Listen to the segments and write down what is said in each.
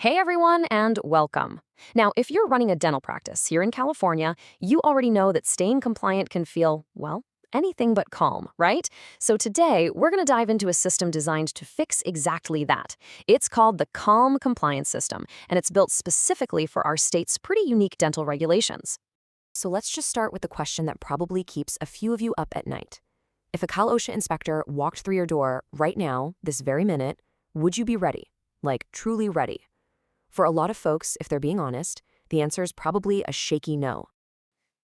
Hey everyone, and welcome. Now, if you're running a dental practice here in California, you already know that staying compliant can feel, well, anything but calm, right? So today, we're going to dive into a system designed to fix exactly that. It's called the Calm Compliance System, and it's built specifically for our state's pretty unique dental regulations. So let's just start with the question that probably keeps a few of you up at night. If a Cal OSHA inspector walked through your door right now, this very minute, would you be ready? Like, truly ready? For a lot of folks, if they're being honest, the answer is probably a shaky no.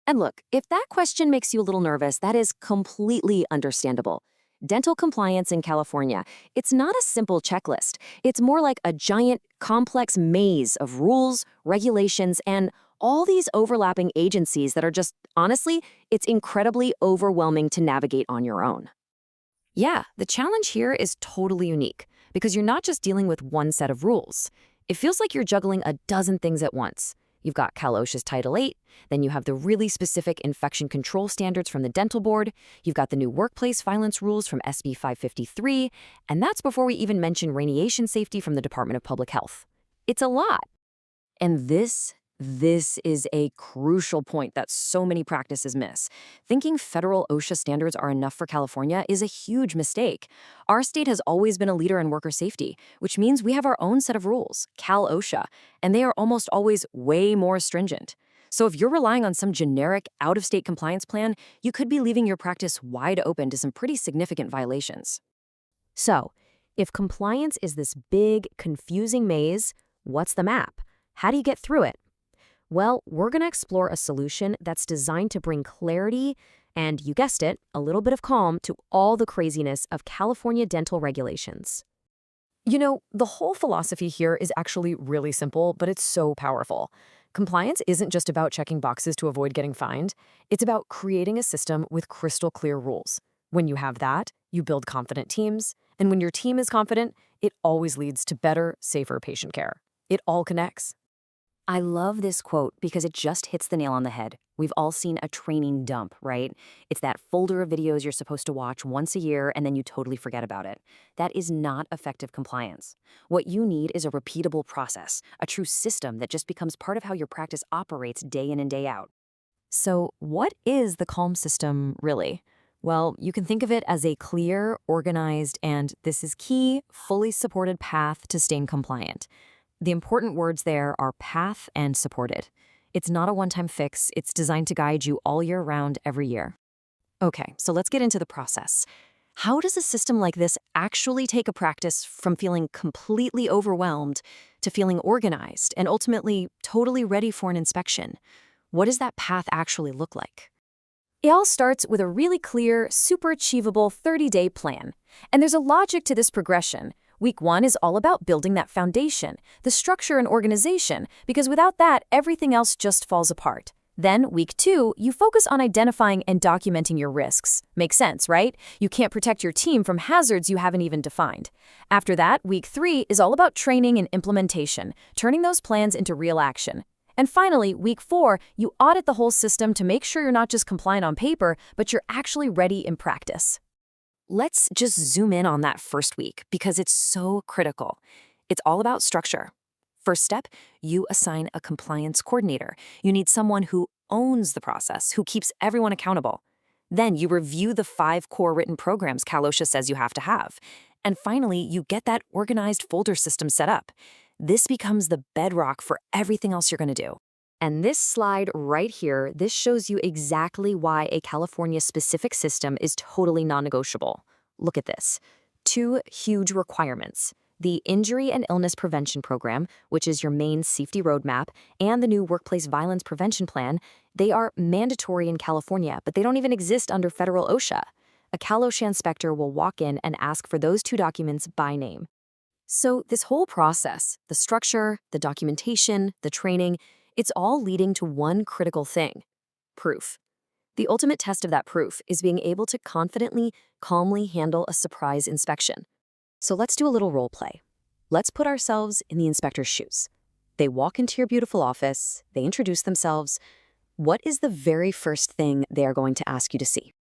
And look, if that question makes you a little nervous, that is completely understandable. Dental compliance in California, it's not a simple checklist. It's more like a giant, complex maze of rules, regulations, and all these overlapping agencies that are just, honestly, it's incredibly overwhelming to navigate on your own. Yeah, the challenge here is totally unique because you're not just dealing with one set of rules. It feels like you're juggling a dozen things at once. You've got Cal OSHA's Title 8, then you have the really specific infection control standards from the Dental Board, you've got the new workplace violence rules from SB 553, and that's before we even mention radiation safety from the Department of Public Health. It's a lot. And this is a crucial point that so many practices miss. Thinking federal OSHA standards are enough for California is a huge mistake. Our state has always been a leader in worker safety, which means we have our own set of rules, Cal OSHA, and they are almost always way more stringent. So if you're relying on some generic, out-of-state compliance plan, you could be leaving your practice wide open to some pretty significant violations. So, if compliance is this big, confusing maze, what's the map? How do you get through it? Well, we're going to explore a solution that's designed to bring clarity and, you guessed it, a little bit of calm to all the craziness of California dental regulations. You know, the whole philosophy here is actually really simple, but it's so powerful. Compliance isn't just about checking boxes to avoid getting fined. It's about creating a system with crystal clear rules. When you have that, you build confident teams. And when your team is confident, it always leads to better, safer patient care. It all connects. I love this quote because it just hits the nail on the head. We've all seen a training dump, right? It's that folder of videos you're supposed to watch once a year and then you totally forget about it. That is not effective compliance. What you need is a repeatable process, a true system that just becomes part of how your practice operates day in and day out. So, what is the CALM system really? Well, you can think of it as a clear, organized, and this is key, fully supported path to staying compliant. The important words there are path and supported. It's not a one-time fix. It's designed to guide you all year round, every year. Okay, so let's get into the process. How does a system like this actually take a practice from feeling completely overwhelmed to feeling organized and ultimately totally ready for an inspection? What does that path actually look like? It all starts with a really clear, super achievable 30-day plan. And there's a logic to this progression. Week 1 is all about building that foundation, the structure and organization, because without that, everything else just falls apart. Then, week 2, you focus on identifying and documenting your risks. Makes sense, right? You can't protect your team from hazards you haven't even defined. After that, week 3 is all about training and implementation, turning those plans into real action. And finally, week 4, you audit the whole system to make sure you're not just compliant on paper, but you're actually ready in practice. Let's just zoom in on that first week because it's so critical. It's all about structure. First step, you assign a compliance coordinator. You need someone who owns the process, who keeps everyone accountable. Then you review the 5 core written programs Cal OSHA says you have to have. And finally, you get that organized folder system set up. This becomes the bedrock for everything else you're going to do. And this slide right here, this shows you exactly why a California-specific system is totally non-negotiable. Look at this. 2 huge requirements. The Injury and Illness Prevention Program, which is your main safety roadmap, and the new Workplace Violence Prevention Plan, they are mandatory in California, but they don't even exist under federal OSHA. A Cal OSHA inspector will walk in and ask for those 2 documents by name. So this whole process, the structure, the documentation, the training, it's all leading to one critical thing: proof. The ultimate test of that proof is being able to confidently, calmly handle a surprise inspection. So let's do a little role play. Let's put ourselves in the inspector's shoes. They walk into your beautiful office, they introduce themselves. What is the very first thing they are going to ask you to see?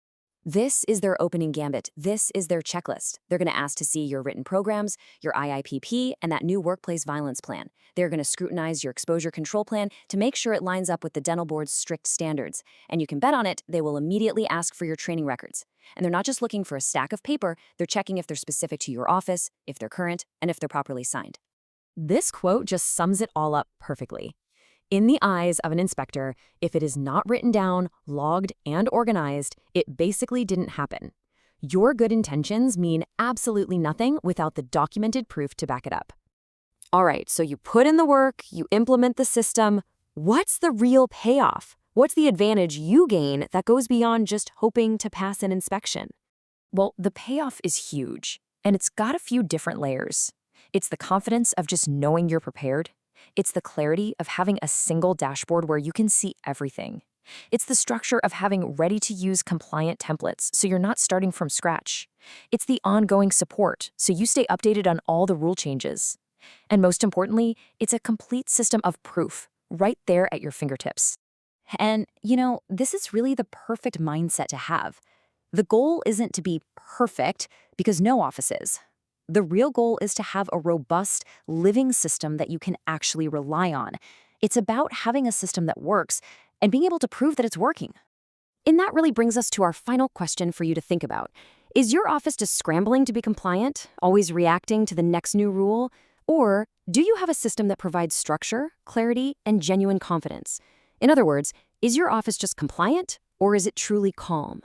This is their opening gambit. This is their checklist. They're going to ask to see your written programs, your IIPP, and that new workplace violence plan. They're going to scrutinize your exposure control plan to make sure it lines up with the dental board's strict standards. And you can bet on it, they will immediately ask for your training records. And they're not just looking for a stack of paper, they're checking if they're specific to your office, if they're current, and if they're properly signed. This quote just sums it all up perfectly. In the eyes of an inspector, if it is not written down, logged, and organized, it basically didn't happen. Your good intentions mean absolutely nothing without the documented proof to back it up. All right, so you put in the work, you implement the system. What's the real payoff? What's the advantage you gain that goes beyond just hoping to pass an inspection? Well, the payoff is huge, and it's got a few different layers. It's the confidence of just knowing you're prepared. It's the clarity of having a single dashboard where you can see everything. It's the structure of having ready-to-use compliant templates so you're not starting from scratch. It's the ongoing support so you stay updated on all the rule changes. And most importantly, it's a complete system of proof right there at your fingertips. And, this is really the perfect mindset to have. The goal isn't to be perfect because no office is. The real goal is to have a robust, living system that you can actually rely on. It's about having a system that works and being able to prove that it's working. And that really brings us to our final question for you to think about. Is your office just scrambling to be compliant, always reacting to the next new rule? Or do you have a system that provides structure, clarity, and genuine confidence? In other words, is your office just compliant, or is it truly calm?